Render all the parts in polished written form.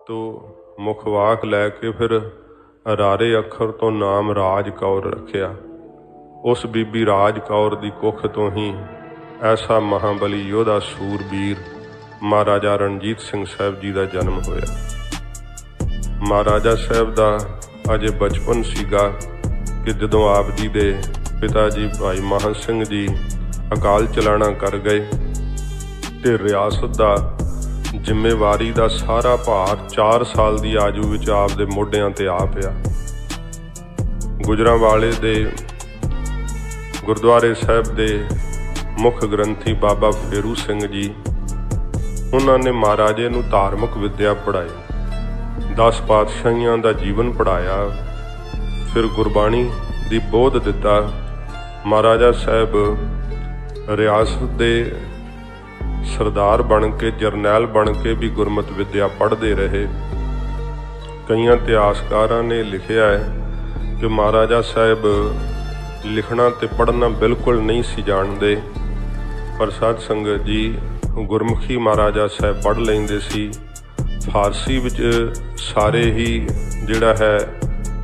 तो मुखवाक लैके फिर अरारे अखर तो नाम राज कौर रखिया। उस बीबी राज कौर दी कुख तो ही ऐसा महाबली योधा सूरबीर महाराजा रणजीत सिंह साहब जी का जन्म होया। महाराजा साहब का अजे बचपन सीगा कि जदों आप जी दे पिता जी भाई महान सिंह जी अकाल चलाना कर गए तो रियासत का जिम्मेवारी का सारा भार 4 साल की आजू विच आप दे मोढियां ते आ पिया। गुजरांवाले दे गुरुद्वारे साहब दे मुख ग्रंथी बाबा फेरू सिंह जी उन्होंने महाराजे नूं धार्मिक विद्या पढ़ाई, 10 पातशाहियां दा जीवन पढ़ाया, फिर गुरबाणी दी बोध दिता। महाराजा साहब रियासत दे सरदार बन के जरनैल बन के भी गुरमत विद्या पढ़ते रहे। कई इतिहासकारां ने लिखिया है कि महाराजा साहब लिखना ते पढ़ना बिल्कुल नहीं सी जानते, पर साध संगत जी गुरमुखी महाराजा साहब पढ़ लेंदे सी। फारसी विच सारे ही जिहड़ा है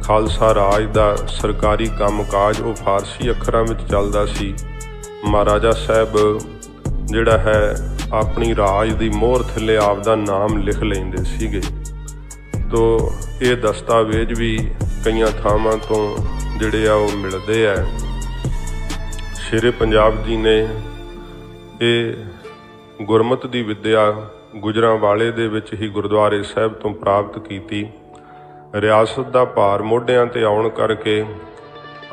खालसा राज दा सरकारी काम काज वो फारसी अखरां विच चलदा सी। महाराजा साहब जिहड़ा है अपनी राज दी मोहर थल्ले आपदा नाम लिख लेंदे सीगे। तो ये दस्तावेज भी कई थावां तो जिहड़े आ वो मिलदे है। शेरे पंजाब जी ने ये गुरमत दी विद्या गुजरांवाले दे विच ही गुरुद्वारे साहब तो प्राप्त कीती। रियासत का भार मोढियां ते आउण करके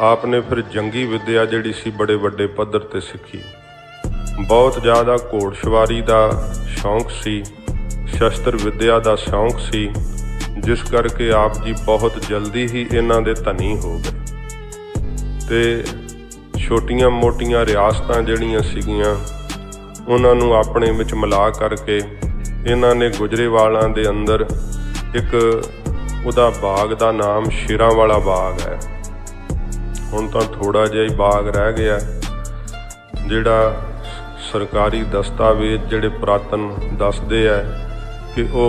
आपने फिर जंगी विद्या जिहड़ी सी बड़े वड्डे पद्धर ते सीखी। बहुत ज़्यादा घोड़सवारी का शौक सी, शस्त्र विद्या का शौक सी, जिस करके आप जी बहुत जल्दी ही इन्हां दे धनी हो गए। ते छोटियां मोटियां रियासतां जिहड़ियां सीगियां उन्हां नूं अपने विच मिला करके इन्हां ने गुजरेवालां दे अंदर एक उहदा बाग का नाम शेरां वाला बाग है। हुण तां थोड़ा जिहा ही बाग रह गया, जिहड़ा सरकारी दस्तावेज जिहड़े पुरातन दसदे है कि वो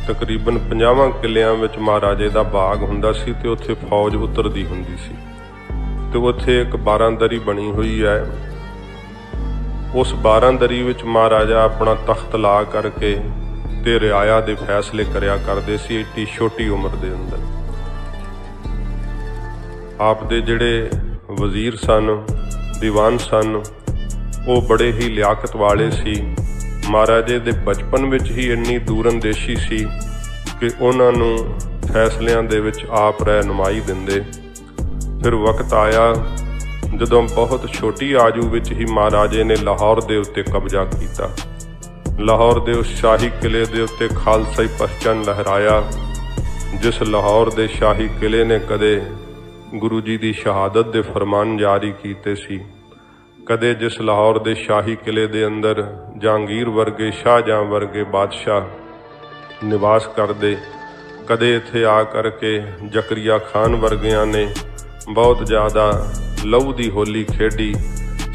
तकरीबन 50 किलियां विच महाराजे का बाग हुंदा सी ते उत्थे फौज उतरदी हुंदी सी। ते उत्थे एक 12 दरी बनी हुई है। उस 12 दरी विच महाराजा अपना तख्त ला करके ते रियाया दे फैसले करया करदे सी। इतनी छोटी उम्र दे अंदर आप दे जिहड़े वजीर सन, दीवान सन, वो बड़े ही लियाकत वाले सी। महाराजे दे बचपन विच ही इन्नी दूरअंदेशी सी कि उन्हां नूं फैसलियां दे विच आप रहनुमाई दिंदे। फिर वक्त आया जदों बहुत छोटी आजू विच ही महाराजे ने लाहौर दे उत्ते कब्जा कीता। लाहौर दे उस शाही किले दे उत्ते खालसाई परचम लहराया, जिस लाहौर दे शाही किले ने कदे गुरु जी की शहादत दे फरमान जारी कीते सी, कदे जिस लाहौर दे शाही किले दे अंदर जहांगीर वर्गे शाहजहां वर्गे बादशाह निवास करदे, कदे इत्थे आ करके जकरिया खान वर्गियां ने बहुत ज़्यादा लहू दी होली खेडी।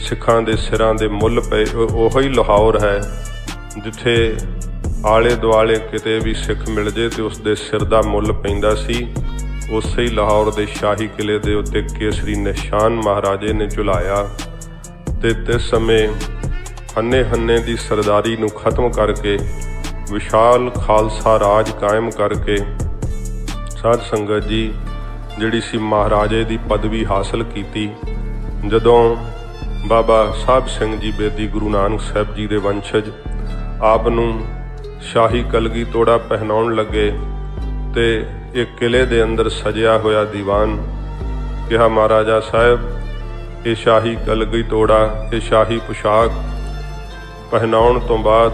सिखां दे सिरां दे मुल पे ओही लाहौर है जिथे आले दुआले किते भी सिख मिल जे तो उसके सिर का मुल पैंदा सी। उस ही लाहौर के शाही किले के उत्ते केसरी निशान महाराजे ने झुलाया ते तिस समय हन्ने हन्ने की सरदारी नूं खत्म करके विशाल खालसा राज कायम करके साध संगत जी जिहड़ी सी महाराजे की पदवी हासिल की। जदों बाबा साहब सिंह जी बेदी गुरु नानक साहब जी के वंशज आप नूं शाही कलगी तोड़ा पहनाउण लगे ते एक किले दे अंदर सजिया होया दीवान कहा, महाराजा साहब ये शाही कलगी तोड़ा, ये शाही पोशाक पहनाउण तो बाद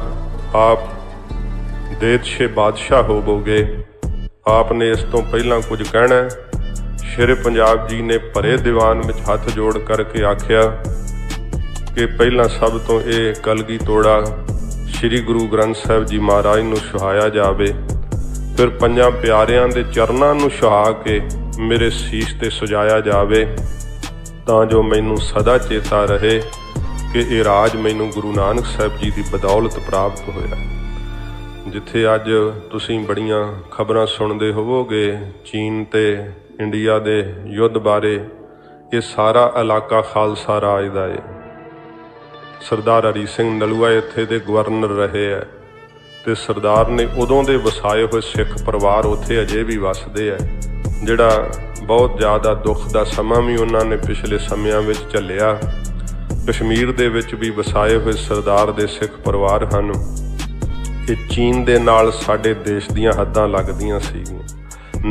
आप देदशे बादशाह होवोगे। आपने इस तो पहला कुछ कहना है। शेरे पंजाब जी ने भरे दीवान में हाथ जोड़ करके आख्या कि पहला सब तो ये कलगी तोड़ा श्री गुरु ग्रंथ साहब जी महाराज नूं सुहाया जावे, फिर 5 प्यारियां दे चरनां नूं सुहा के मेरे सीस ते सजाया जावे, तां जो मैनू सदा चेता रहे कि ये राज मैनू गुरु नानक साहब जी की बदौलत प्राप्त होया। जिथे अज तुसीं बड़ियां खबरां सुनते होवोगे चीन ते इंडिया दे युद्ध बारे, ये सारा इलाका खालसा राज दा है। सरदार हरी सिंह नलूआ इत्थे दे गवर्नर रहे है ते सरदार ने उदों दे वसाए हुए सिख परिवार उत्थे अजे भी वसदे है, जिहड़ा बहुत ज़्यादा दुख दा समा भी उन्होंने पिछले समियां विच झल्लिया। कश्मीर दे विच भी वसाए हुए सरदार दे सिख परिवार हन। ये चीन दे नाल साडे देश दीयां हद्दां लगदियां सीगियां,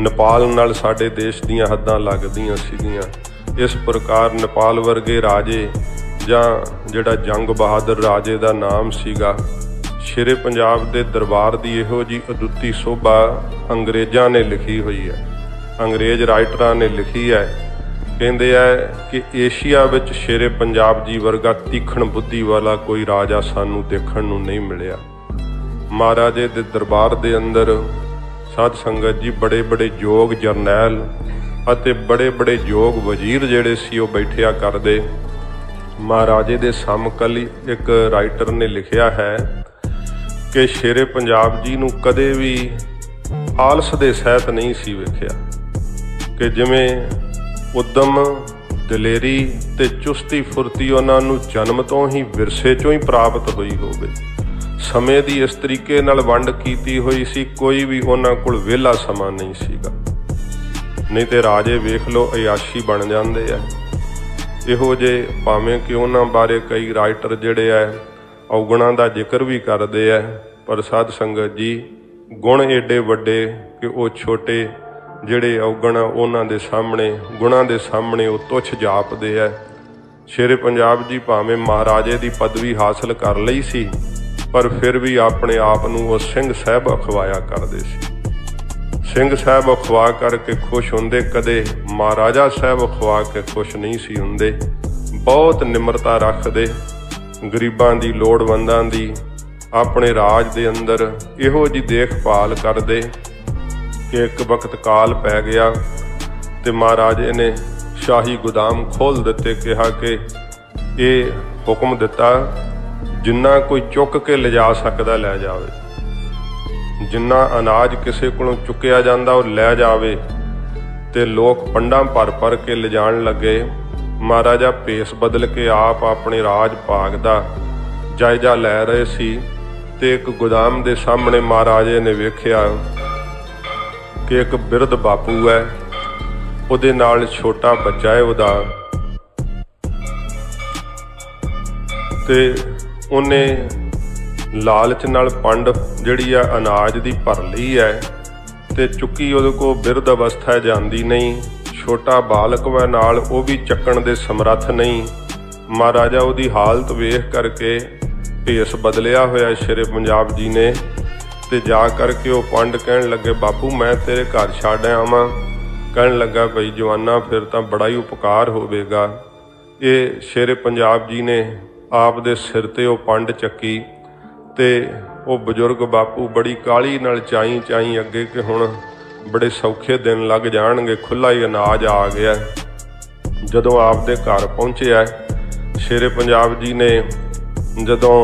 नेपाल नाल साडे देश दीयां हद्दां लगदियां सीगियां। इस प्रकार नेपाल वर्गे राजे जां जिहड़ा जंग बहादुर राजे दा नाम सीगा, शेरे पंजाब दे दरबार दी इहो जी अदुੱਤੀ शोभा अंग्रेज़ां ने लिखी हुई है, अंग्रेज़ राइटरां ने लिखी है। कहते हैं कि एशिया विच शेरे पंजाब जी वर्गा तीखण बुद्धि वाला कोई राजा सानू देखण नू नहीं मिलिया। महाराजे दे दरबार दे अंदर साध संगत जी बड़े बड़े जोग जरनैल अते बड़े बड़े जोग वजीर जिहड़े सी ओह बैठिया करदे। महाराजे दे समकली एक राइटर ने लिखिया है कि शेरे पंजाब जी नू कदे भी आलस दे सहित नहीं सी वेखिया, कि जिवें उद्यम दलेरी ते चुस्ती फुर्ती उन्हां नू जन्म तो ही विरसे चों ही प्राप्त हुई होवे। समय दी इस तरीके नाल वंड कीती हुई सी, कोई भी उन्हां कोल वेला समा नहीं सीगा। नहीं ते राजे वेख लो अयाशी बन जांदे आ। इहो जे भावें कि उन्हां बारे कई राइटर जिहड़े आ औगणां दा जिक्र भी करदे आ, पर साध संगत जी गुण एडे वड्डे कि वो छोटे जिहड़े औगण उन्हां दे सामने गुणां दे सामने वो तुच्छ जापदे आ। शेरे पंजाब जी भावें महाराजे दी पदवी हासिल कर लई सी, पर फिर भी अपने आप नूं वो सिंह साहब अखवाया करदे सी। सिंह साहब अखवा करके खुश हुंदे, कदे महाराजा साहब अखवा के खुश नहीं सी हुंदे। बहुत निमरता रखदे, गरीबां दी लोड़वंदां दी अपने राज दे अंदर इहो जी देखभाल करदे कि एक वक्त काल पै गया ते महाराजे ने शाही गोदाम खोल दिते। कहा कि ये हुक्म दिता जिन्ना कोई चुक के ले जा सकदा लै जावे, जिन्ना अनाज किसी कोलों चुकिया जांदा वो लै जावे। ते लोग पंडां भर भर के ले जाण लगे। महाराजा भेस बदल के आप अपने राज भाग दा जायजा लै रहे सी ते एक गोदाम दे सामने महाराजे ने वेखिया कि एक बिरध बापू है, उहदे नाल छोटा बच्चा है उहदा, ते उन्हें लालच नाल पंड जिहड़ी आ अनाज दी भर लई है ते चुक्की उहदे कोल बिरध अवस्था जांदी नहीं। छोटा बालक वह नाल वो भी चक्कण दे समर्थ नहीं। महाराजा उहदी हालत वेख करके भेस बदलिया होया शेरे पंजाब जी ने ते जा करके वो पंड कहण लगे, बापू मैं तेरे घर छड्ड आवां। कहण लगा, बई जवाना फिर तां बड़ा ही उपकार होवेगा। ये शेरे पंजाब जी ने आप दे सिर ते वो पंड चक्की ते वो बजुर्ग बापू बड़ी काली नाल चाई चाई अगे कि हुण बड़े सौखे दिन लग जाणगे, खुला ही अनाज आ गया। जदों आप दे घर पहुंचे शेरे पंजाब जी ने जदों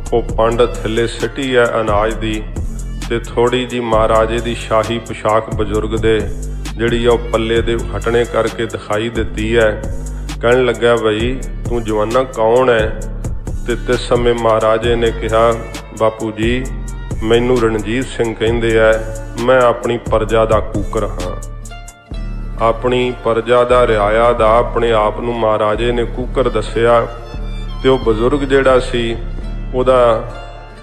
वो पंड थल्ले सिटी है अनाज दी ते थोड़ी जी महाराजे दी शाही पोशाक बजुर्ग दे जिहड़ी आ पल्ले दे हटने करके दिखाई दिती है। कहण लगा, बई तू जवाना कौन है? ते तिस समय महाराजे ने कहा, बापू जी मैनू रणजीत सिंह कहिंदे आ, मैं अपनी प्रजा दा कूकर हाँ। अपनी प्रजा दा रिआया दा अपने आप नूं महाराजे ने कूकर दसिया ते वो बजुर्ग जिहड़ा सी उहदा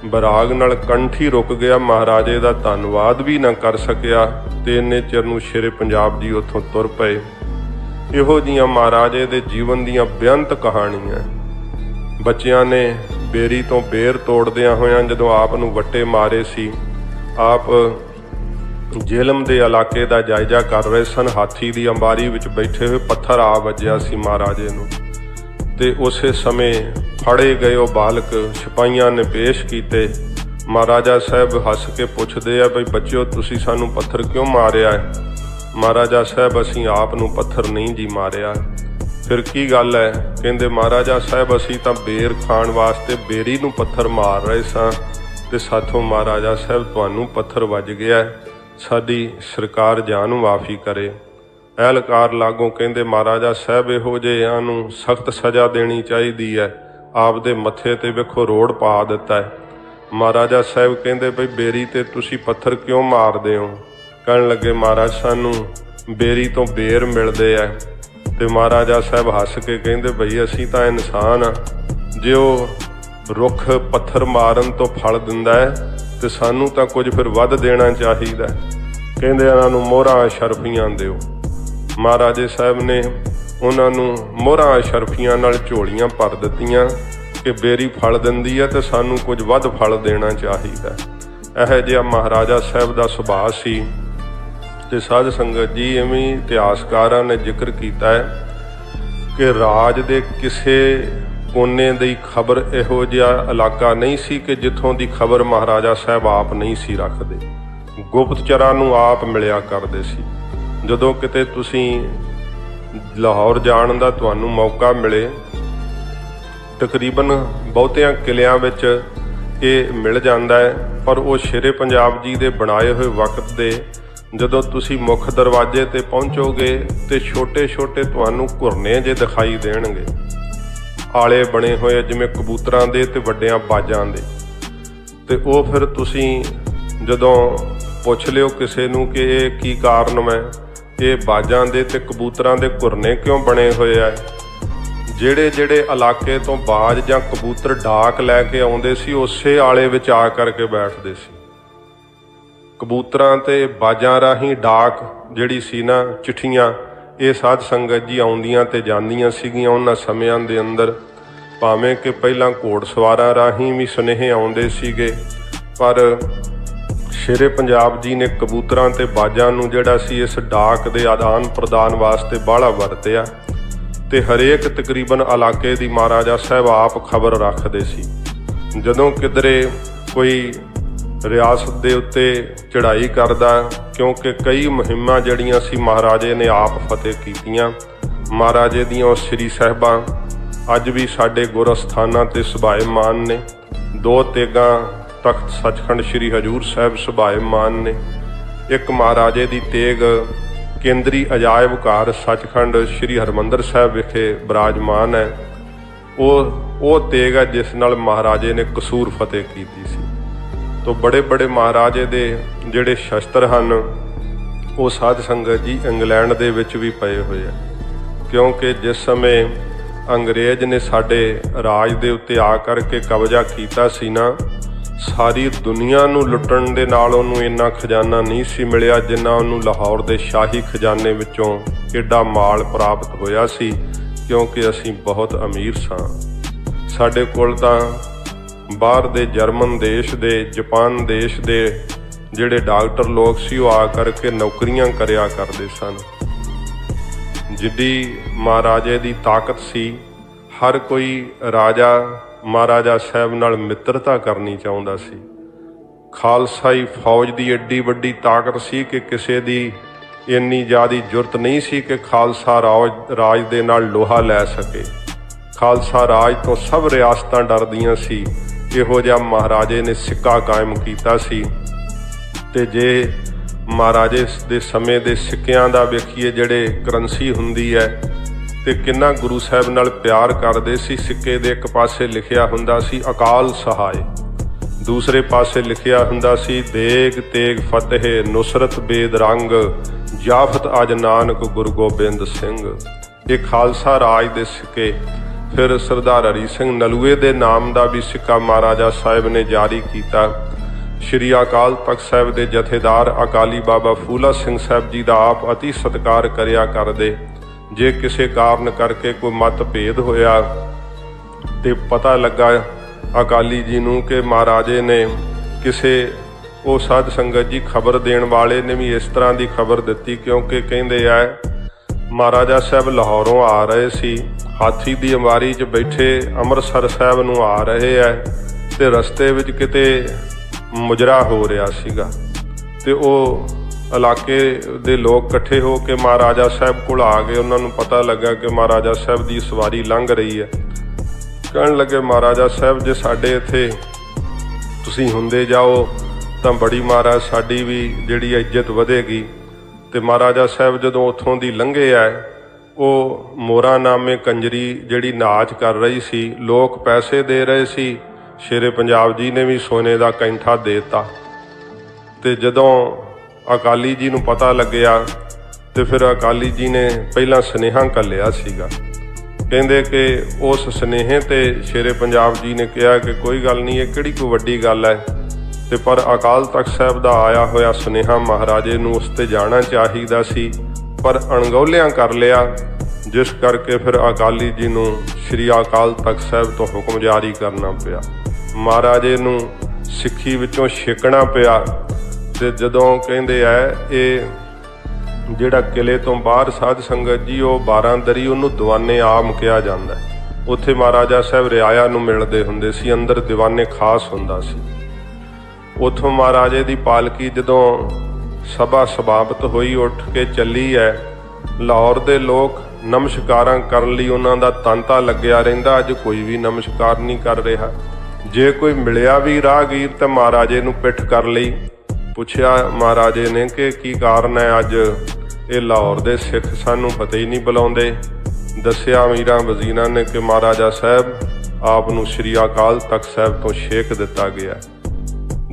बराग नाल कंठ ही रुक गया। महाराजे दा धन्नवाद भी ना कर सकिया ते इन्ने चिर नूं शेरे पंजाब जी उत्थों तुर पए। इहो जिहियां महाराजे दे जीवन दियां बेअंत कहाणियां। बच्चियां ने बेरी तो बेर तोड़दियां होइयां जदों आप नूं वट्टे मारे सी, आप जेलम दे इलाके दा जायजा कर रहे सन। हाथी दी अंबारी विच बैठे हुए पत्थर आ वज्जिया सी महाराजे नूं ते उसे समय फड़े गए वो बालक सिपाहियां ने पेश कीते। महाराजा साहब हस के पुछदे आ, बई बच्चों तुसीं सानूं पत्थर क्यों मारिया है? महाराजा साहब असीं आप नूं पत्थर नहीं जी मारिया। फिर की गल है? कहंदे महाराजा साहब असीं तां बेर खाण वास्ते बेरी नूं पत्थर मार रहे सां कि साथों महाराजा साहब तुहानूं पत्थर वज गया, साडी सरकार जान माफ़ी करे। एहलकार लागों कहंदे महाराजा साहब इहो जिहिआं नूं सख्त सज़ा देनी चाहिदी है, आपदे मत्थे ते वेखो रोड़ पा दिता है। महाराजा साहब कहंदे बई बेरी ते तुसीं पत्थर क्यों मारदे हो? कहण लगे महाराज सानूं बेरी तो बेर मिलदे है। ते महाराजा साहब हस के कहंदे बई असीं तां इंसान आ, जे ओह रुख पत्थर मारन तो फल दिंदा है ते सानूं तां कुछ फिर वध देना चाहीदा। कहंदे इन्हां नूं मोहरां अशरफियां दिओ। महाराजे साहब ने उन्हां नूं मोहरां अशरफियां नाल झोलियां भर दित्तियां कि बेरी फल दिंदी है ते सानूं कुछ वध फल देना चाहीदा। इहो जिहा महाराजा साहब दा सुभाਅ सी। ते साध संगत जी इवें इतिहासकारां ने जिक्र किया है कि राज दे किसे कोने दी खबर इहो जिहा इलाका नहीं सी कि जिथों दी खबर महाराजा साहब आप नहीं सी रखदे। गुप्तचरां नूं आप मिलिया करदे सी। जदों किते तुसीं लाहौर जाण दा तुहानूं मौका मिले, तकरीबन बहुतियां किलियां विच ये मिल जांदा है, पर वो शेरे पंजाब जी दे बनाए हुए वक्त दे जदों तुसीं मुख दरवाजे ते पहुँचोगे तो छोटे छोटे तुहानूं घुरने जे दिखाई देणगे, आले बने हुए जिवें कबूतरां दे ते वड्डियां बाजां दे। ते वो फिर तुसीं जदों पुछ लिओ किसे नूं कि ये की कारण है, ये बाजां दे ते कबूतरां दे घुरने क्यों बने हुए है। ਜਿਹੜੇ ਜਿਹੜੇ इलाके तो बाज ਜਾਂ कबूतर डाक लैके आउंदे सी उसे आले विच आ करके बैठते सी। कबूतरां ते बाजां राहीं डाक जिहड़ी सी ना चिट्ठियां, ये साध संगत जी आउंदियां ते जांदियां सीगियां उन्हां समयां दे अंदर। भावें कि पहिलां घोड़सवारां राहीं भी सुनेहे आउंदे सीगे, पर शेरे पंजाब जी ने कबूतरां ते बाजां नूं जिहड़ा सी इस डाक दे आदान प्रदान वास्ते बाहला वरतिया। ते हरेक तकरीबन इलाके दी महाराजा साहब आप खबर रखते सी। जदों किधरे कोई रियासत दे उत्ते चढ़ाई करदा, क्योंकि कई मुहिमां जड़ियां सी महाराजे ने आप फतेह कीतियां। महाराजे दियां उस श्री साहिबां अज भी साडे गुरस्थानां ते सुभाएमान ने। 2 तेगां तख्त सचखंड श्री हजूर साहब सुभाएमान ने। एक महाराजे दी तेग केंद्री अजायब घर सचखंड श्री हरमंदर साहब विखे विराजमान है। वो तेग है जिस नाल महाराजे ने कसूर फतेह की सी। तो बड़े बड़े महाराजे दे जिहड़े शस्त्र हैं वो साध संगत जी इंग्लैंड दे विच भी पए हुए हैं, क्योंकि जिस समय अंग्रेज ने साडे राज दे उत्ते आ करके कब्जा कीता सी ना, सारी दुनिया नूं लुट्टण दे नाल उहनूं इन्ना खजाना नहीं सी मिलिया जिन्ना उहनूं लाहौर दे शाही खजाने विचों एडा माल प्राप्त होया सी, क्योंकि असीं बहुत अमीर सां। साडे कोल तां बाहर दे जर्मन देश दे, जापान देश दे जिहड़े डॉक्टर लोग सी वो आ करके नौकरियां करिया करदे सन। जिद्दी महाराजे दी ताकत सी, हर कोई राजा महाराजा साहब नाल मित्रता करनी चाहुंदा सी। खालसाई फौज दी एड्डी वड्डी ताकत सी कि किसी दी इन्नी ज़्यादा जुरत नहीं सी कि खालसा राज दे नाल लोहा लै सके। खालसा राज तो सब रियासतां डरदियां सी। इहो जिहा महाराजे ने सिक्का कायम कीता सी। ते जे महाराजे दे समय दे सिक्कियां दा वेखीए जिहड़े करंसी हुंदी है ते किन्ना गुरु साहब नाल प्यार करदे सी। सिक्के दे एक पासे लिखिया हुंदा सी अकाल सहाय, दूसरे पासे लिखिया हुंदा सी देग तेग फतेह नुसरत बेद रंग जाफत अज नानक गुरु गोबिंद सिंह। ये खालसा राज दे सिक्के। फिर सरदार हरी सिंह नलूए दे नाम दा भी सिक्का महाराजा साहब ने जारी किया। श्री अकाल तख्त साहब दे जथेदार अकाली बाबा फूला सिंह साहब जी दा आप अति सत्कार करिया करदे। जे किसी कारण करके कोई मतभेद होया ते पता लगा अकाली जी नूं कि महाराजे ने किसे वो साध संगत जी खबर देण वाले ने भी इस तरह की खबर दी, क्योंकि कहंदे आ महाराजा साहब लाहौरों आ रहे सी, हाथी की अमारी च बैठे अमृतसर साहब नूं आ रहे है ते रस्ते विच किते मुजरा हो रहा सीगा। ते वो इलाके दे लोग इकट्ठे हो के महाराजा साहब कोल आ गए। उन्होंने पता लगा कि महाराजा साहब की सवारी लंघ रही है। कहन लगे महाराजा साहब जे साडे इत्थे तुसीं हुंदे जाओ तां बड़ी महाराज साडी भी जिहड़ी इज्जत वधेगी। ते महाराजा साहब जदों उत्थों दी लंघे है, ਉਹ ਮੋਰਾ ਨਾਮੇ ਕੰਜਰੀ ਜਿਹੜੀ ਨਾਚ ਕਰ ਰਹੀ ਸੀ, ਲੋਕ ਪੈਸੇ ਦੇ ਰਹੇ ਸੀ, ਸ਼ੇਰੇ ਪੰਜਾਬ ਜੀ ਨੇ ਵੀ ਸੋਨੇ ਦਾ ਕੈਂਠਾ ਦੇ ਦਿੱਤਾ। ਤੇ ਜਦੋਂ ਅਕਾਲੀ ਜੀ ਨੂੰ ਪਤਾ ਲੱਗਿਆ ਤੇ ਫਿਰ ਅਕਾਲੀ ਜੀ ਨੇ ਪਹਿਲਾਂ ਸੁਨੇਹਾ ਘੱਲਿਆ ਸੀਗਾ, ਕਹਿੰਦੇ ਕਿ ਉਸ ਸੁਨੇਹੇ ਤੇ ਸ਼ੇਰੇ ਪੰਜਾਬ ਜੀ ਨੇ ਕਿਹਾ ਕਿ ਕੋਈ ਗੱਲ ਨਹੀਂ, ਇਹ ਕਿਹੜੀ ਕੋਈ ਵੱਡੀ ਗੱਲ ਹੈ। ਤੇ ਪਰ ਅਕਾਲ ਤਖਤ ਸਾਹਿਬ ਦਾ ਆਇਆ ਹੋਇਆ ਸੁਨੇਹਾ ਮਹਾਰਾਜੇ ਨੂੰ ਉਸ ਤੇ ਜਾਣਾ ਚਾਹੀਦਾ ਸੀ, पर अणगौलियां कर लिया, जिस करके फिर अकाली जी नूं श्री अकाल तख्त साहब तो हुक्म जारी करना पिया। महाराजे नूं सिक्खी विचों छेकना पिया। ते जदों कहंदे है ये जिहड़ा किले तो बाहर साध संगत जी, वो 12 दरी उहनूं दीवाने आम कहा जांदा है। उत्थे महाराजा साहब रियाया नूं मिलदे हुंदे सी, अंदर दीवाने खास हुंदा सी। उत्थों महाराजे दी पालकी जदों सभा समाप्त हुई उठ के चली है, लाहौर दे लोग नमस्कारां करन लई उन्हां दा तांता लग्या रहिंदा। अज कोई भी नमस्कार नहीं कर रहा। जे कोई मिलिया भी राहगीर तो महाराजे नूं पिठ कर लई। पुछया महाराजे ने कि की कारण है, अज ये लाहौर दे सिख सानूं पता ही नहीं बुलाउंदे। दस्सिया अमीरां वजीरां ने कि महाराजा साहब आप नूं श्री अकाल तख्त साहब तो छेक दिता गया।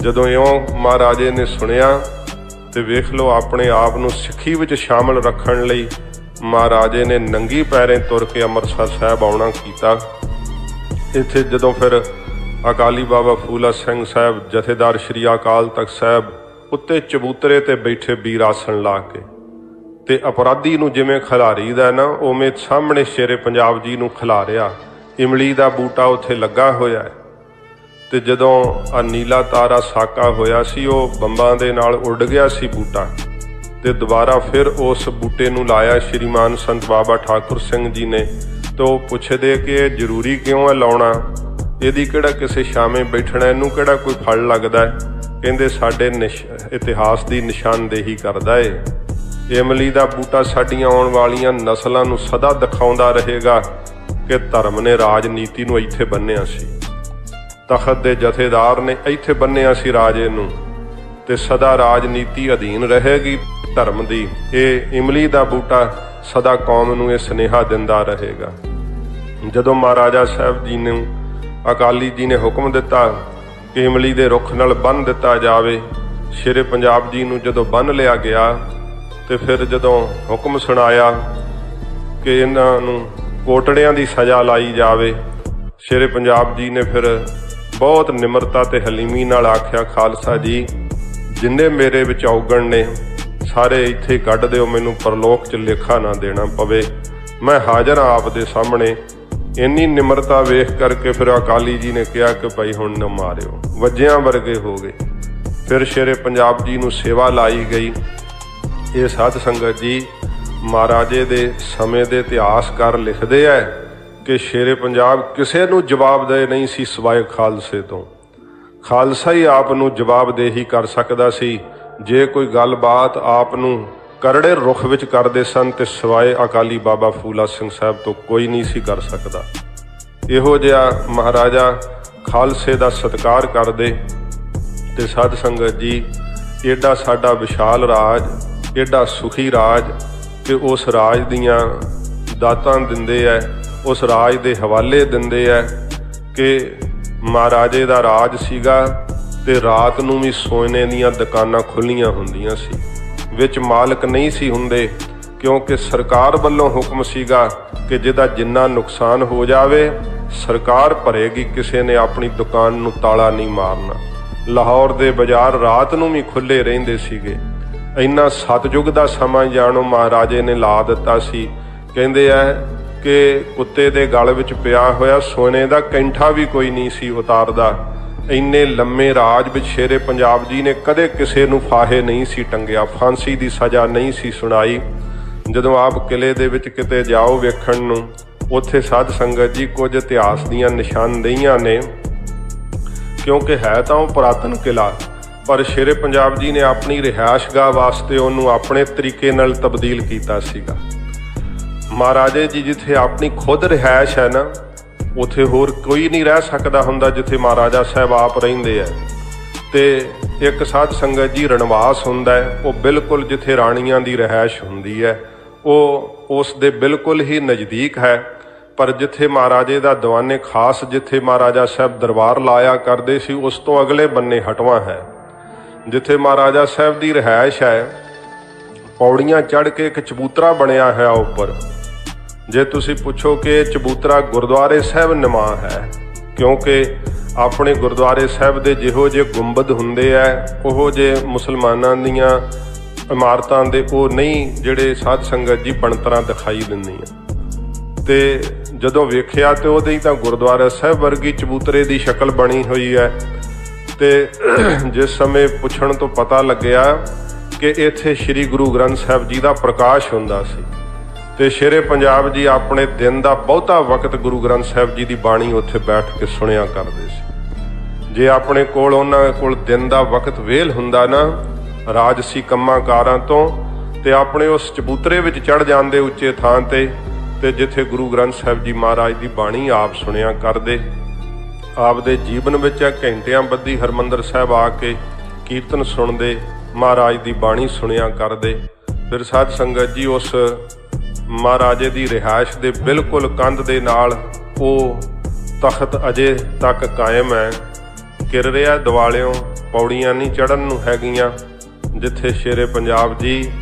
जदों इउं महाराजे ने सुनिया ते वेख लो, अपने आप नूं सिੱਖੀ विच शामिल रखण लई महाराजे ने नंगी पैरें तुर के अमृतसर साहब आउणा कीता। इत्थे जदों फिर अकाली बाबा फूला सिंह साहब जथेदार श्री अकाल तख्त साहब उत्ते चबूतरे ते बैठे बीर आसन ला के ते अपराधी नूं जिवें खिलारीदा ना, उवें सामने शेरे पंजाब जी नूं खिलारिया। इमली दा बूटा उत्थे लगा होया है। ते जदों आ नीला तारा साका होया सी, वो बंबां दे नाल उड़ गया सी बूटा। ते दोबारा फिर उस बूटे नूं लाया श्रीमान संत बाबा ठाकुर सिंह जी ने। तो पुछदे कि जरूरी क्यों है लाउणा, इहदी किहड़ा किसे शामे बैठना, इहनूं किहड़ा कोई फल लगदा है। कहंदे साडे इतिहास दी निशानदेही करदा है। इमली दा बूटा साडीआं आउण वालीआं नस्लां नूं सदा दिखाउंदा रहेगा कि धर्म ने राजनीति नूं इत्थे बन्निआ सी। तखत दे जथेदार ने इत्थे बन्निआ सी राजे नूं, ते सदा राजनीति अधीन रहेगी धर्म दी। ये इमली दा बूटा सदा कौम नूं ये सुनेहा दिंदा रहेगा। जदों महाराजा साहब जी ने अकाली जी ने हुक्म दिता कि इमली दे रुख नाल बन दिता जावे, शेरे पंजाब जी नूं जदों बन लिया गया ते फिर जदों हुक्म सुनाया कि इन्हां नूं कोटड़ियां दी सज़ा लाई जावे, शेरे पंजाब जी ने फिर बहुत निमरता ते हलीमी नाल आख्या, खालसा जी जिन्ने मेरे विच औगण ने सारे इत्थे कढ दिओ, मैनूं परलोक च लेखा ना देना पवे, मैं हाज़र हाँ आप दे सामने। इन्नी निमरता वेख करके फिर अकाली जी ने कहा कि भाई हुण न मारिओ, वज्जियां वर्गे हो गए। फिर शेरे पंजाब जी नूं सेवा लाई गई। ये साध संगत जी महाराजे दे समय दे इतिहासकार लिखदे है कि शेरे पंजाब किसे नूं जवाबदेह नहीं सी सिवाय खालसे तो। खालसा ही आप नूं जवाबदेही कर सकदा सी। जे कोई गलबात आप नूं करड़े रुख विच करदे सन ते सिवाय अकाली बाबा फूला सिंह साहब तो कोई नहीं सी कर सकदा। इहो जिहा महाराजा खालसे दा सत्कार करदे। ते साध संगत जी एडा साडा विशाल राज, एडा सुखी राज कि उस राज दियां दातां दिंदे है, उस राज दे हवाले दिंदे है कि महाराजे दा राज सीगा ते रात नूं भी सोने दीयां दुकानां खुल्लियां हुंदियां सी, विच मालक नहीं सी हुंदे, क्योंकि सरकार वल्लों हुक्म सीगा कि जिहदा जिन्ना नुकसान हो जावे सरकार भरेगी, किसी ने अपनी दुकान नूं ताला नहीं मारना। लाहौर दे बाजार रात नूं भी खुले रहिंदे सीगे। इन्ना सतयुग दा समां जाणो महाराजे ने ला दिता सी। कहंदे है कि कुत्ते दे गल विच पिया होया सोने दा कैंठा भी कोई नहीं सी उतारदा। इन्ने लम्मे राज विच शेरे पंजाब जी ने कदे किसे नूं फाहे नहीं सी टंगिया, फांसी दी सज़ा नहीं सी सुनाई। जदों आप किले दे विच किते जाओ वेखण नूं, उत्थे साध संगत जी कुछ इतिहास दीयां निशानदेहियां ने, क्योंकि है तां ओह पुरातन किला, पर शेरे पंजाब जी ने अपनी रिहायशगाह वास्ते उहनूं अपने तरीके नाल तब्दील कीता सीगा। महाराजे जी जिथे अपनी खुद रिहायश है ना, उत्थे होर कोई नहीं रह सकदा हुंदा जिथे महाराजा साहब आप रहिंदे है। ਤੇ ਇੱਕ ਸਾਧ ਸੰਗਤ ਜੀ ਰਣਵਾਸ ਹੁੰਦਾ ਹੈ, ਉਹ ਬਿਲਕੁਲ ਜਿੱਥੇ ਰਾਣੀਆਂ ਦੀ ਰਿਹਾਇਸ਼ ਹੁੰਦੀ ਹੈ ਉਹ ਉਸ ਦੇ ਬਿਲਕੁਲ ਹੀ ਨਜ਼ਦੀਕ ਹੈ। ਪਰ ਜਿੱਥੇ ਮਹਾਰਾਜੇ ਦਾ ਦੀਵਾਨੇ ਖਾਸ, ਜਿੱਥੇ ਮਹਾਰਾਜਾ ਸਾਹਿਬ ਦਰਬਾਰ ਲਾਇਆ ਕਰਦੇ ਸੀ, ਉਸ ਤੋਂ ਅਗਲੇ ਬੰਨੇ ਹਟਵਾ ਹੈ। ਜਿੱਥੇ ਮਹਾਰਾਜਾ ਸਾਹਿਬ ਦੀ ਰਿਹਾਇਸ਼ ਹੈ, ਪੌੜੀਆਂ ਚੜ੍ਹ ਕੇ ਇੱਕ ਚਬੂਤਰਾ ਬਣਿਆ ਹੈ ਉੱਪਰ। ਜੇ ਤੁਸੀਂ ਪੁੱਛੋ ਕਿ ਇਹ ਚਬੂਤਰਾ ਗੁਰਦੁਆਰੇ ਸਾਹਿਬ ਨਿਮਾ ਹੈ, ਕਿਉਂਕਿ ਆਪਣੇ ਗੁਰਦੁਆਰੇ ਸਾਹਿਬ ਦੇ ਜਿਹੋ ਜਿਹੇ ਗੁੰਬਦ ਹੁੰਦੇ ਹੈ, ਉਹੋ ਜਿਹੇ ਮੁਸਲਮਾਨਾਂ ਦੀਆਂ ਇਮਾਰਤਾਂ ਦੇ ਉਹ ਨਹੀਂ ਜਿਹੜੇ ਸਾਧ ਸੰਗਤ ਜੀ ਬਣਤਰਾਂ ਦਿਖਾਈ ਦਿੰਦੀਆਂ। ਤੇ ਜਦੋਂ ਵੇਖਿਆ ਤੇ ਉਹਦੇ ਤਾਂ ਗੁਰਦੁਆਰਾ ਸਾਹਿਬ ਵਰਗੀ ਚਬੂਤਰੇ ਦੀ ਸ਼ਕਲ ਬਣੀ ਹੋਈ ਹੈ। ਤੇ ਜਿਸ ਸਮੇਂ ਪੁੱਛਣ ਤੋਂ ਪਤਾ ਲੱਗਿਆ ਕਿ ਇੱਥੇ ਸ੍ਰੀ ਗੁਰੂ ਗ੍ਰੰਥ ਸਾਹਿਬ ਜੀ ਦਾ ਪ੍ਰਕਾਸ਼ ਹੁੰਦਾ ਸੀ ਤੇ ਸ਼ੇਰੇ ਪੰਜਾਬ ਜੀ ਆਪਣੇ ਦਿਨ ਦਾ ਬਹੁਤਾ ਵਕਤ ਗੁਰੂ ਗ੍ਰੰਥ ਸਾਹਿਬ ਜੀ ਦੀ ਬਾਣੀ ਉੱਥੇ ਬੈਠ ਕੇ ਸੁਣਿਆ ਕਰਦੇ ਸੀ। ਜੇ ਆਪਣੇ ਕੋਲ ਉਹਨਾਂ ਕੋਲ ਦਿਨ ਦਾ ਵਕਤ ਵੇਲ ਹੁੰਦਾ ਨਾ ਰਾਜਸੀ ਕੰਮਾਂ ਕਾਰਾਂ ਤੋਂ, ਤੇ ਆਪਣੇ ਉਸ ਚਬੂਤਰੇ ਵਿੱਚ ਚੜ੍ਹ ਜਾਂਦੇ ਉੱਚੇ ਥਾਂ ਤੇ ਜਿੱਥੇ ਗੁਰੂ ਗ੍ਰੰਥ ਸਾਹਿਬ ਜੀ ਮਹਾਰਾਜ ਦੀ ਬਾਣੀ ਆਪ ਸੁਣਿਆ ਕਰਦੇ। ਆਪ ਦੇ ਜੀਵਨ ਵਿੱਚ ਘੰਟਿਆਂ ਬੱਧੀ ਹਰਿਮੰਦਰ ਸਾਹਿਬ ਆ ਕੇ ਕੀਰਤਨ ਸੁਣਦੇ, ਮਹਾਰਾਜ ਦੀ ਬਾਣੀ ਸੁਣਿਆ ਕਰਦੇ। ਫਿਰ ਸਾਧ ਸੰਗਤ ਜੀ ਉਸ ਮਹਾਰਾਜੇ ਦੀ ਰਿਹਾਇਸ਼ ਦੇ ਬਿਲਕੁਲ ਕੰਧ ਦੇ ਨਾਲ ਉਹ ਤਖਤ ਅਜੇ ਤੱਕ ਕਾਇਮ ਹੈ। ਕਿਰ ਰਿਹਾ ਦਿਵਾਲਿਓਂ, ਪੌੜੀਆਂ ਨਹੀਂ ਚੜ੍ਹਨ ਨੂੰ ਹੈਗੀਆਂ, ਜਿੱਥੇ ਸ਼ੇਰੇ ਪੰਜਾਬ ਜੀ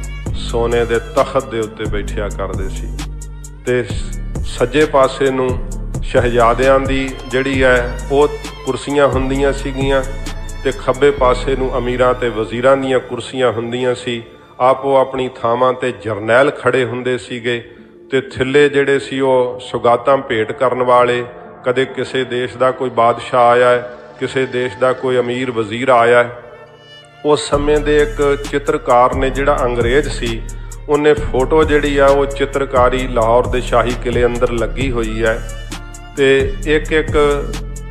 ਸੋਨੇ ਦੇ ਤਖਤ ਦੇ ਉੱਤੇ ਬੈਠਿਆ ਕਰਦੇ ਸੀ। ਤੇ ਸੱਜੇ ਪਾਸੇ ਨੂੰ ਸ਼ਹਿਜ਼ਾਦਿਆਂ ਦੀ ਜਿਹੜੀ ਹੈ ਉਹ ਕੁਰਸੀਆਂ ਹੁੰਦੀਆਂ ਸੀਗੀਆਂ, ਤੇ ਖੱਬੇ ਪਾਸੇ ਨੂੰ ਅਮੀਰਾਂ ਤੇ ਵਜ਼ੀਰਾਂ ਦੀਆਂ ਕੁਰਸੀਆਂ ਹੁੰਦੀਆਂ ਸੀ। ਆਪੋ ਆਪਣੀ ਥਾਵਾਂ ਤੇ ਜਰਨੈਲ ਖੜੇ ਹੁੰਦੇ ਸੀਗੇ, ਤੇ ਥੱਲੇ ਜਿਹੜੇ ਸੀ ਉਹ ਸੁਗਾਤਾਂ ਭੇਟ ਕਰਨ ਵਾਲੇ। ਕਦੇ ਕਿਸੇ ਦੇਸ਼ ਦਾ ਕੋਈ ਬਾਦਸ਼ਾਹ ਆਇਆ ਹੈ, ਕਿਸੇ ਦੇਸ਼ ਦਾ ਕੋਈ ਅਮੀਰ ਵਜ਼ੀਰ ਆਇਆ ਹੈ। ਉਸ ਸਮੇਂ ਦੇ ਇੱਕ ਚਿੱਤਰਕਾਰ ਨੇ ਜਿਹੜਾ ਅੰਗਰੇਜ਼ ਸੀ, ਉਹਨੇ ਫੋਟੋ ਜਿਹੜੀ ਆ ਉਹ ਚਿੱਤਰਕਾਰੀ ਲਾਹੌਰ ਦੇ ਸ਼ਾਹੀ ਕਿਲੇ ਅੰਦਰ ਲੱਗੀ ਹੋਈ ਹੈ। ਤੇ ਇੱਕ ਇੱਕ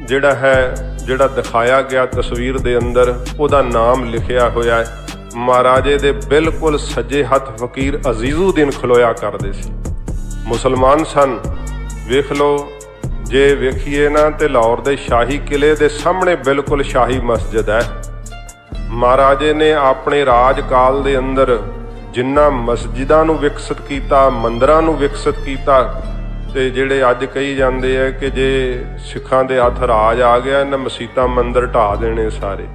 ਜਿਹੜਾ ਦਿਖਾਇਆ ਗਿਆ ਤਸਵੀਰ ਦੇ ਅੰਦਰ ਉਹਦਾ ਨਾਮ ਲਿਖਿਆ ਹੋਇਆ ਹੈ। ਮਹਾਰਾਜੇ ਦੇ ਬਿਲਕੁਲ ਸੱਜੇ ਹੱਥ ਫਕੀਰ ਅਜ਼ੀਜ਼ੁਦੀਨ ਖਲੋਇਆ ਕਰਦੇ ਸੀ। ਮੁਸਲਮਾਨ ਸਨ। ਵੇਖ ਲਓ, ਜੇ ਵੇਖੀਏ ਨਾ ਤੇ ਲਾਹੌਰ ਦੇ ਸ਼ਾਹੀ ਕਿਲੇ ਦੇ ਸਾਹਮਣੇ ਬਿਲਕੁਲ ਸ਼ਾਹੀ ਮਸਜਿਦ ਹੈ। ਮਹਾਰਾਜੇ ਨੇ ਆਪਣੇ ਰਾਜ ਕਾਲ ਦੇ ਅੰਦਰ ਜਿੰਨਾ ਮਸਜਿਦਾਂ ਨੂੰ ਵਿਕਸਿਤ ਕੀਤਾ, ਮੰਦਿਰਾਂ ਨੂੰ ਵਿਕਸਿਤ ਕੀਤਾ, ਤੇ ਜਿਹੜੇ ਅੱਜ ਕਹੀ ਜਾਂਦੇ ਆ ਕਿ ਜੇ ਸਿੱਖਾਂ ਦੇ ਹੱਥ ਰਾਜ ਆ ਗਿਆ ਇਹਨਾਂ ਮਸੀਤਾਂ ਮੰਦਿਰ ਢਾਹ ਦੇਣੇ ਸਾਰੇ।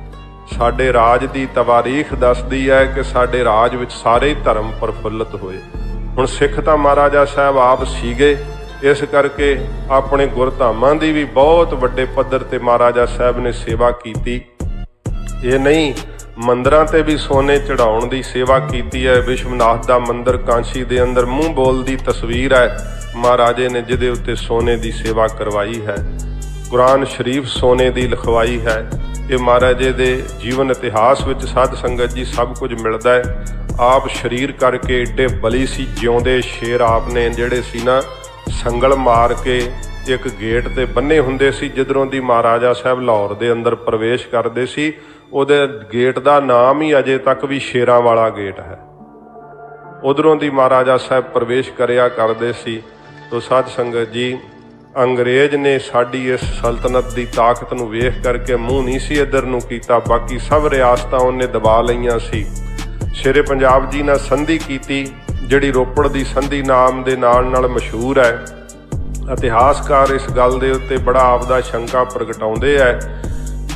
ਸਾਡੇ ਰਾਜ ਦੀ ਤਵਾਰੀਖ ਦੱਸਦੀ ਹੈ ਕਿ ਸਾਡੇ ਰਾਜ ਵਿੱਚ ਸਾਰੇ ਹੀ ਧਰਮ ਪ੍ਰਫੁੱਲਤ ਹੋਏ। ਹੁਣ ਸਿੱਖ ਤਾਂ ਮਹਾਰਾਜਾ ਸਾਹਿਬ ਆਪ ਸੀਗੇ, ਇਸ ਕਰਕੇ ਆਪਣੇ ਗੁਰਧਾਮਾਂ ਦੀ ਵੀ ਬਹੁਤ ਵੱਡੇ ਪੱਧਰ ਤੇ ਮਹਾਰਾਜਾ ਸਾਹਿਬ ਨੇ ਸੇਵਾ ਕੀਤੀ। ਇਹ ਨਹੀਂ, ਮੰਦਿਰਾਂ ਤੇ ਵੀ ਸੋਨੇ ਚੜਾਉਣ ਦੀ ਸੇਵਾ ਕੀਤੀ ਹੈ। ਵਿਸ਼ਵਨਾਥ ਦਾ ਮੰਦਿਰ ਕਾਂਸ਼ੀ ਦੇ ਅੰਦਰ ਮੂੰਹ ਬੋਲ ਦੀ ਤਸਵੀਰ ਹੈ ਮਹਾਰਾਜੇ ਨੇ, ਜਿਹਦੇ ਉੱਤੇ ਸੋਨੇ ਦੀ ਸੇਵਾ ਕਰਵਾਈ ਹੈ। ਕੁਰਾਨ ਸ਼ਰੀਫ ਸੋਨੇ ਦੀ ਲਿਖਵਾਈ ਹੈ। ਇਹ ਮਹਾਰਾਜੇ ਦੇ ਜੀਵਨ ਇਤਿਹਾਸ ਵਿੱਚ ਸਾਧ ਸੰਗਤ ਜੀ ਸਭ ਕੁਝ ਮਿਲਦਾ ਹੈ। ਆਪ ਸ਼ਰੀਰ ਕਰਕੇ ਏਡੇ ਬਲੀ ਸੀ, ਜਿਉਂਦੇ ਸ਼ੇਰ ਆਪ ਨੇ ਜਿਹੜੇ ਸੀ ਨਾ ਸੰਗਲ ਮਾਰ ਕੇ ਇੱਕ ਗੇਟ ਤੇ ਬੰਨੇ ਹੁੰਦੇ ਸੀ। ਜਿੱਧਰੋਂ ਦੀ ਮਹਾਰਾਜਾ ਸਾਹਿਬ ਲਾਹੌਰ ਦੇ ਅੰਦਰ ਪ੍ਰਵੇਸ਼ ਕਰਦੇ ਸੀ, ਉਹਦੇ ਗੇਟ ਦਾ ਨਾਮ ਹੀ ਅਜੇ ਤੱਕ ਵੀ ਸ਼ੇਰਾਂ ਵਾਲਾ ਗੇਟ ਹੈ। ਉਧਰੋਂ ਦੀ ਮਹਾਰਾਜਾ ਸਾਹਿਬ ਪ੍ਰਵੇਸ਼ ਕਰਿਆ ਕਰਦੇ ਸੀ। ਤੋ ਸਾਧ ਸੰਗਤ ਜੀ, ਅੰਗਰੇਜ਼ ਨੇ ਸਾਡੀ ਇਸ ਸਲਤਨਤ ਦੀ ਤਾਕਤ ਨੂੰ ਵੇਖ ਕਰਕੇ ਮੂੰਹ ਨਹੀਂ ਸੀ ਇੱਧਰ ਨੂੰ ਕੀਤਾ। ਬਾਕੀ ਸਭ ਰਿਆਸਤਾਂ ਉਹਨੇ ਦਬਾ ਲਈਆਂ ਸੀ। ਸ਼ੇਰੇ ਪੰਜਾਬ ਜੀ ਨਾਲ ਸੰਧੀ ਕੀਤੀ, ਜਿਹੜੀ ਰੋਪੜ ਦੀ ਸੰਧੀ ਨਾਮ ਦੇ ਨਾਲ ਮਸ਼ਹੂਰ ਹੈ। ਇਤਿਹਾਸਕਾਰ ਇਸ ਗੱਲ ਦੇ ਉੱਤੇ ਬੜਾ ਆਪਦਾ ਸ਼ੰਕਾ ਪ੍ਰਗਟਾਉਂਦੇ ਹੈ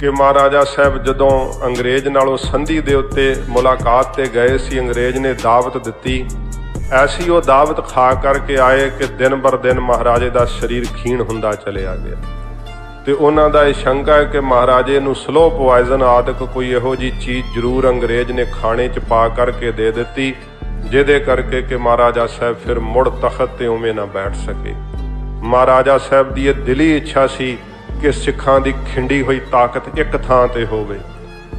ਕਿ ਮਹਾਰਾਜਾ ਸਾਹਿਬ ਜਦੋਂ ਅੰਗਰੇਜ਼ ਨਾਲ ਉਹ ਸੰਧੀ ਦੇ ਉੱਤੇ ਮੁਲਾਕਾਤ ਤੇ ਗਏ ਸੀ, ਅੰਗਰੇਜ਼ ਨੇ ਦਾਵਤ ਦਿੱਤੀ। ਐਸੀ ਉਹ ਦਾਵਤ ਖਾ ਕਰਕੇ ਆਏ ਕਿ ਦਿਨ ਬਰ ਦਿਨ ਮਹਾਰਾਜੇ ਦਾ ਸਰੀਰ ਖੀਣ ਹੁੰਦਾ ਚਲਿਆ ਗਿਆ। ਤੇ ਉਹਨਾਂ ਦਾ ਇਹ ਸ਼ੰਕਾ ਹੈ ਕਿ ਮਹਾਰਾਜੇ ਨੂੰ ਸਲੋ ਪੋਇਜ਼ਨ ਆਦਿਕ ਕੋਈ ਇਹੋ ਜਿਹੀ ਚੀਜ਼ ਜ਼ਰੂਰ ਅੰਗਰੇਜ਼ ਨੇ ਖਾਣੇ 'ਚ ਪਾ ਕਰਕੇ ਦੇ ਦਿੱਤੀ, ਜਿਹਦੇ ਕਰਕੇ ਕਿ ਮਹਾਰਾਜਾ ਸਾਹਿਬ ਫਿਰ ਮੁੜ ਤਖਤ ਤੇ ਉਵੇਂ ਨਾ ਬੈਠ ਸਕੇ। ਮਹਾਰਾਜਾ ਸਾਹਿਬ ਦੀ ਇਹ ਦਿਲੀ ਇੱਛਾ ਸੀ ਕਿ ਸਿੱਖਾਂ ਦੀ ਖਿੰਡੀ ਹੋਈ ਤਾਕਤ ਇੱਕ ਥਾਂ ਤੇ ਹੋਵੇ,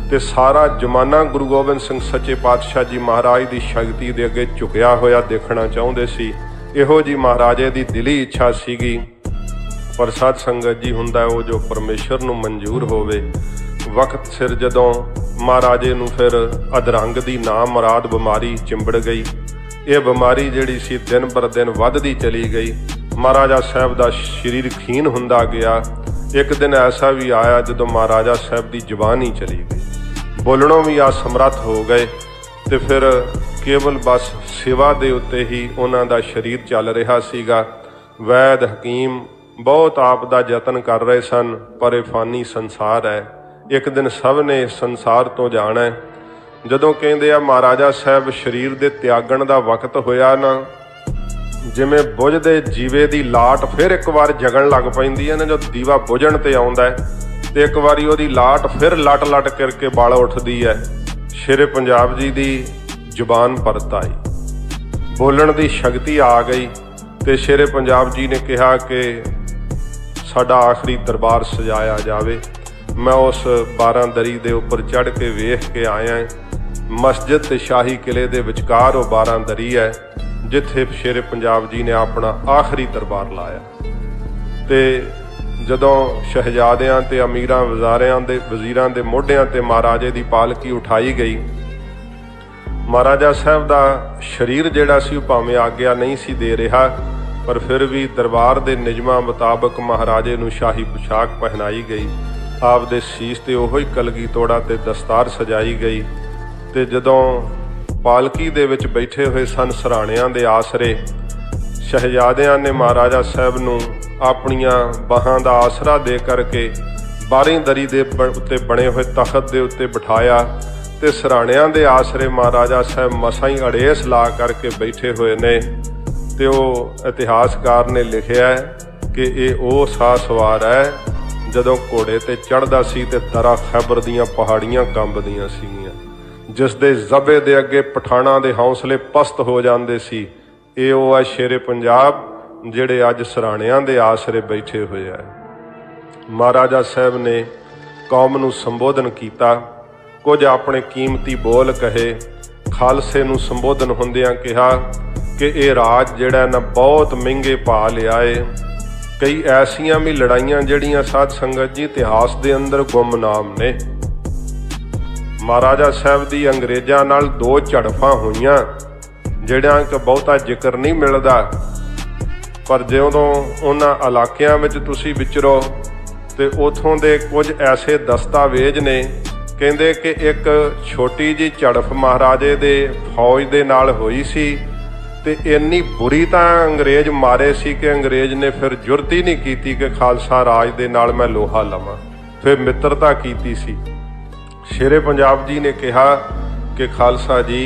ਤੇ ਸਾਰਾ ਜ਼ਮਾਨਾ ਗੁਰੂ ਗੋਬਿੰਦ ਸਿੰਘ ਸੱਚੇ ਪਾਤਸ਼ਾਹ ਜੀ ਮਹਾਰਾਜ ਦੀ ਸ਼ਕਤੀ ਦੇ ਅੱਗੇ ਝੁਕਿਆ ਹੋਇਆ ਦੇਖਣਾ ਚਾਹੁੰਦੇ ਸੀ। ਇਹੋ ਜੀ ਮਹਾਰਾਜੇ ਦੀ ਦਿਲੀ ਇੱਛਾ ਸੀਗੀ। ਪਰ ਸਾਧ ਸੰਗਤ ਜੀ, ਹੁੰਦਾ ਉਹ ਜੋ ਪਰਮੇਸ਼ਰ ਨੂੰ ਮਨਜ਼ੂਰ ਹੋਵੇ। ਵਕਤ ਸਿਰ ਜਦੋਂ ਮਹਾਰਾਜੇ ਨੂੰ ਫਿਰ ਅਧਰੰਗ ਦੀ ਨਾ ਮੁਰਾਦ ਬਿਮਾਰੀ ਚਿੰਬੜ ਗਈ। ਇਹ ਬਿਮਾਰੀ ਜਿਹੜੀ ਸੀ ਦਿਨ ਬਰ ਦਿਨ ਵੱਧਦੀ ਚਲੀ ਗਈ। ਮਹਾਰਾਜਾ ਸਾਹਿਬ ਦਾ ਸਰੀਰ ਖੀਨ ਹੁੰਦਾ ਗਿਆ। ਇੱਕ ਦਿਨ ਐਸਾ ਵੀ ਆਇਆ ਜਦੋਂ ਮਹਾਰਾਜਾ ਸਾਹਿਬ ਦੀ ਜ਼ੁਬਾਨ ਹੀ ਚਲੀ ਗਈ। बोलणों भी असमर्थ हो गए। तो फिर केवल बस सेवा दे उत्ते ही उन्हां दा शरीर चल रहा सीगा। वैद हकीम बहुत आप दा यतन कर रहे सन, पर ये फानी संसार है, एक दिन सब ने संसार तो जाना है। जदों कहंदे आ महाराजा साहब शरीर दे त्यागण दा वक्त होया ना, जिवें बुझदे जीवे दी लाट फिर एक बार जगन लग पैंदी है ना। जो दीवा बुझण ते आउंदा है ते एक बारी ओहदी लाट फिर लट लट करके बाल उठदी है। शेरे पंजाब जी दी जुबान परत आई, बोलण दी शक्ति आ गई। ते शेरे पंजाब जी ने कहा कि साडा आखिरी दरबार सजाया जावे। मैं उस 12 दरी दे उपर चढ़ के वेख के आया। मस्जिद ते शाही किले दे विचकार वो 12 दरी है जिथे शेरे पंजाब जी ने अपना आखिरी दरबार लाया। ते जदों शहजादियां ते अमीरां वज़ीरां दे मोढियां ते महाराजे दी पालकी उठाई गई, महाराजा साहब दा शरीर जिहड़ा सी भावें आग्या नहीं सी दे रहा, पर फिर भी दरबार दे नियमां मुताबक महाराजे नूं शाही पोशाक पहनाई गई। आप दे सीस ते ओही कलगी तोड़ा ते दस्तार सजाई गई। ते जदों पालकी दे विच बैठे हुए सन सराणियां दे आसरे, शहजादियां ने महाराजा साहब नूं अपनियां बाहां दा आसरा दे करके 12 दरी दे उत्ते बने हुए तखत दे उत्ते बिठाया। ते सराणियां दे आसरे महाराजा साहब मसां ही अड़ेस ला करके बैठे हुए ने। ते वो इतिहासकार ने लिखिया है कि ये वो सा सवार है जदों घोड़े ते चढ़दा सी ते दरा खैबर दियां पहाड़ियां कंबदियां सीगियां, जिस दे जबे दे अगे पठाणा दे हौसले पस्त हो जांदे सी। ये वो है शेरे पंजाब जिहड़े अज सराणियां दे आसरे बैठे हुए है। महाराजा साहब ने कौम नूं संबोधन किया, कुछ अपने कीमती बोल कहे। खालसे नूं संबोधन हुंदियां कहा कि ये राज जिहड़ा ना बहुत महंगे पा लिया है। कई ऐसियां भी लड़ाइयां जिहड़ियां साध संगत जी इतिहास दे अंदर गुमनाम ने। महाराजा साहब दी अंग्रेज़ां नाल 2 झड़फां होईयां जिहड़ियां कि बहुता जिक्र नहीं मिलदा, पर जदों उन्हां इलाकिਆਂ ਵਿੱਚ ਤੁਸੀਂ विचरो तो उथों दे कुछ ऐसे दस्तावेज ने कहंदे कि एक छोटी जी झड़फ महाराजे दे फौज दे नाल होई सी ते इन्नी बुरी तां अंग्रेज़ मारे सी कि अंग्रेज़ ने फिर जुरत ही नहीं कीती कि खालसा राज दे नाल मैं लोहा लवां, फिर मित्रता कीती सी। शेरे पंजाब जी ने कहा कि खालसा जी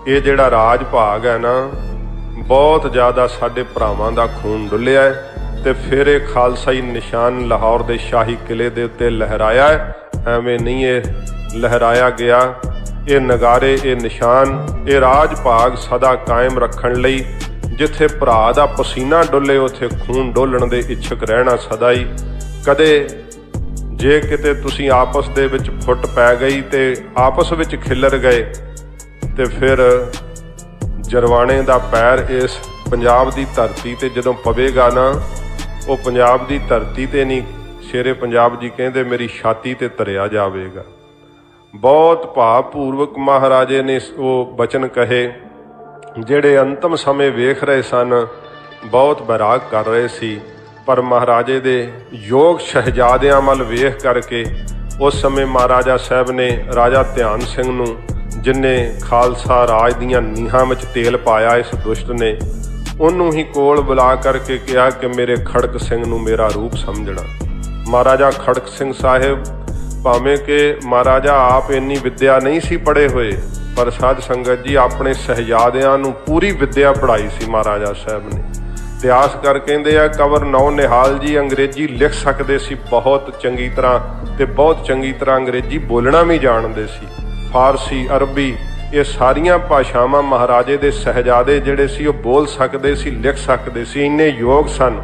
ये जिहड़ा राज भाग है ना, बहुत ज़्यादा साडे भरावां दा खून डुलिया है। ते फिर ये खालसाई निशान लाहौर दे शाही किले दे उत्ते लहराया है। एवें नहीं ये लहराया गया। ये नगारे, ये निशान, ये राज भाग सदा कायम रखण लई जिथे भरा दा पसीना डुले उत्थे खून डोलण दे इच्छुक रहना सदा ही। कदे जे किते तुसीं आपस दे विच फुट पै गई ते आपस विच खिलर गए ते फिर जरवाणे दा पैर इस पंजाब दी धरती ते जदों पवेगा ना, वो पंजाब दी धरती ते नहीं, शेरे पंजाब जी कहंदे मेरी छाती ते धरिया जावेगा। बहुत भावपूर्वक महाराजे ने वो बचन कहे जिहड़े अंतिम समय वेख रहे सन, बहुत बैराग कर रहे सी। पर महाराजे दे योग शहजादियां मल वेख करके उस समय महाराजा साहब ने राजा ध्यान सिंह नूं, जिन्ने खालसा राज दियां नीहां विच तेल पाया इस दुष्ट ने, उन्होंने ही कोल बुला करके कहा कि मेरे खड़क सिंह नूं मेरा रूप समझना। महाराजा खड़क सिंह साहिब भावें कि महाराजा आप इन्नी विद्या नहीं सी पढ़े हुए, पर साध संगत जी अपने शहजादियां नूं पूरी विद्या पढ़ाई सी महाराजा साहब ने। इतिहासकार कहंदे आ कंवर नौ निहाल जी अंग्रेजी लिख सकते सी बहुत चंगी तरह, ते बहुत चंगी तरह अंग्रेजी बोलना भी जानते सी। फारसी, अरबी, ये सारियां भाषावां महाराजे दे शहजादे जिहड़े सी वो बोल सकते सी, लिख सकते सी, इन्ने योग सन।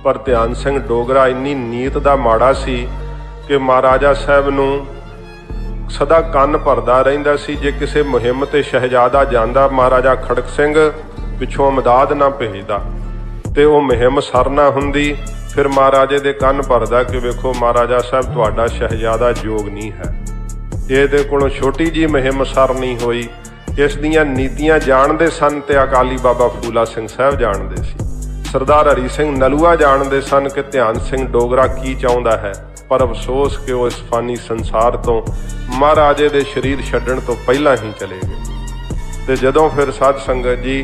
पर ध्यान सिंह डोगरा इन्नी नीत दा माड़ा सी कि महाराजा साहब नूं सदा कंन भरदा रहिंदा सी। जे किसी मुहिम ते शहजादा जांदा, महाराजा खड़क सिंह पिछों मदद ना भेजदा ते वो मुहिम सर ना हुंदी। फिर महाराजे दे कंन भरदा कि वेखो महाराजा साहब तुहाडा शहजादा योग नहीं है, ये कोलों छोटी जी मुहिम सर नहीं हुई। इस दियां नीतियां जानते सन ते अकाली बाबा फूला सिंह साहब जानते सी, सरदार हरी सिंह नलूआ जानते सन कि ध्यान सिंह डोगरा की चाहुंदा है। पर अफसोस कि वो इस फानी संसार तो महाराजे दे शरीर छड्डण तो पहला ही चले गए। ते जदों फिर साध संगत जी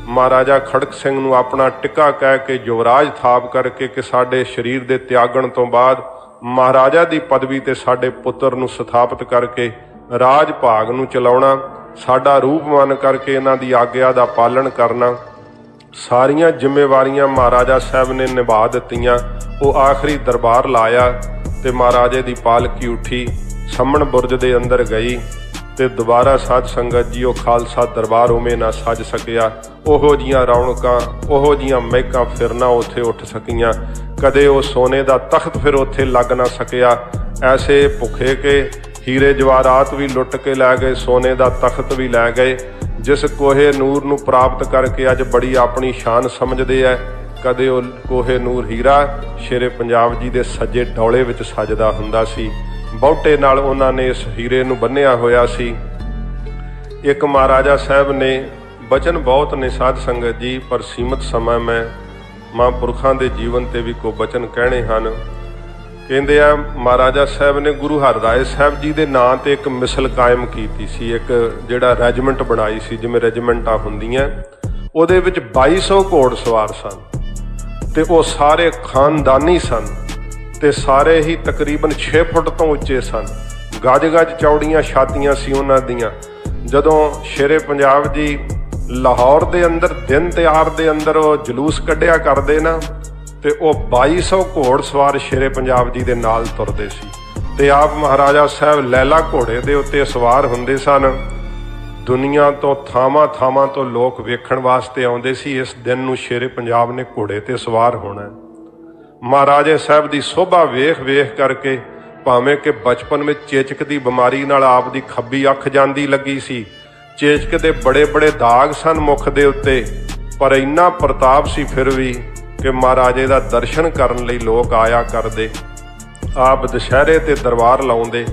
महाराजा खड़क सिंह नूं अपना टिक्का कह के युवराज थाप करके कि साडे शरीर दे त्यागण तो बाद महाराजा दी पदवी ते साडे पुत्र नूं स्थापित करके राज भाग नूं चलाउणा, साडा रूप मन करके इन्हां दी आग्या दा पालन करना, सारियां जिम्मेवारियां महाराजा साहब ने निभा दित्तियां। वो आखिरी दरबार लाया ते महाराजे दी पालकी उठी सम्मण बुरज दे अंदर गई ते दोबारा साध संगत जी वो खालसा दरबार उवें ना सज सकिया। ओहो जियां रौनकां ओहो जियां महकां फिर ना उत्थे उठ सकियां। कदे वो सोने दा तख्त फिर उत्थे लग ना सकिया। ऐसे भुखे के हीरे जवाहरात भी लुट के लै गए, सोने दा तख्त भी लै गए। जिस कोहे नूर नूं प्राप्त करके अज बड़ी अपनी शान समझदे है, कदे वो कोहे नूर हीरा शेरे पंजाब जी दे सज्जे डौले विच सजदा हुंदा सी। बहुटे नाल उन्हां ने इस हीरे नूं बन्निया होया सी। एक महाराजा साहब ने बचन बहुत ने साध संगत जी, पर सीमित समय में महापुरखां दे जीवन ते भी को बचन कहने हन। कहते आ महाराजा साहब ने गुरु हरराय साहब जी के नां ते एक मिसल कायम की सी, एक जिहड़ा रैजीमेंट बनाई सी जिवें रैजीमेंटां हुंदियां। उहदे विच 2200 घोड़ सवार सन ते वो सारे खानदानी सन ते सारे ही तकरीबन 6 फुट तो उच्चे सन। गज गज चौड़ियां छातियां सी उन्हां दियां। जदों शेरे पंजाब जी लाहौर दे अंदर दिन तिहार दे अंदर वो जलूस कढ़िया करदे ना, ते वो 2200 घोड़ सवार शेरे पंजाब जी दे नाल तुरदे सी ते आप महाराजा साहब लैला घोड़े दे उत्ते सवार हुंदे सन। दुनिया तो थावां थावां तो लोग वेखण वास्ते आउंदे सी। इस दिन नूं शेरे पंजाब ने घोड़े ते सवार होना। महाराजे साहब दी शोभा वेख वेख करके भावें कि बचपन में चेचक दी बीमारी नाल आप दी खब्बी अख जांदी लगी सी। चेचक दे बड़े बड़े दाग सन मुख दे उत्ते, पर इन्ना प्रताप सी फिर भी कि महाराजे दा दर्शन करन लई लोग आया करदे। आप दशहरे ते दरबार लाउंदे,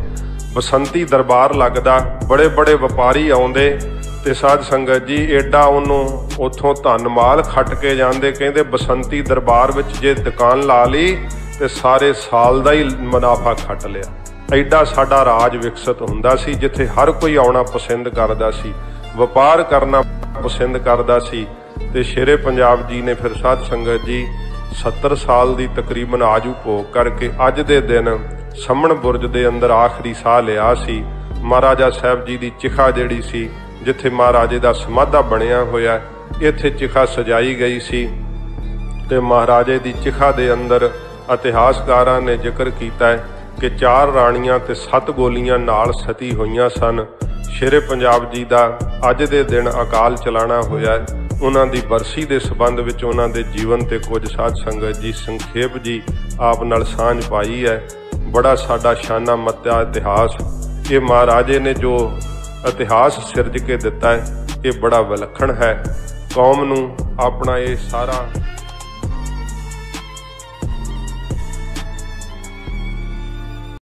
बसंती दरबार लगदा, बड़े बड़े व्यापारी आउंदे ते साध संगत जी एडा उन्होंने उथों धन माल खट के जाते। कहते बसंती दरबार विच जे दुकान ला ली तो सारे साल का ही मुनाफा खट लिया। एडा साडा राज विकसित हुंदा सी, जिथे हर कोई आउणा पसंद करदा सी, व्यापार करना पसंद करदा सी। ते शेरे पंजाब जी ने फिर साध संगत जी 70 साल की तकरीबन आजू भोग करके अज दे दिन सम्मण बुरज दे अंदर आखिरी साह लिया सी। महाराजा साहब जी की चिखा जिहड़ी सी, जिथे महाराजे का समाधा बनया होया, इत्थे चिखा सजाई गई सी। ते महाराजे की चिखा दे अंदर इतिहासकारां ने जिक्र किया है कि 4 राणियां ते 7 गोलियां नाल सती होईयां सन। शेरे पंजाब जी का अज दे दिन अकाल चलाना होया है। उन्हां दी बरसी दे संबंध विच उन्हां दे जीवन ते कुछ साध संगत जी संखेप जी आप नाल सांझ पाई है। बड़ा साडा शाना मत्या इतिहास, ये महाराजे ने जो इतिहास सिरज के दिता है, ये बड़ा विलखण है। कौम नूं अपना ये सारा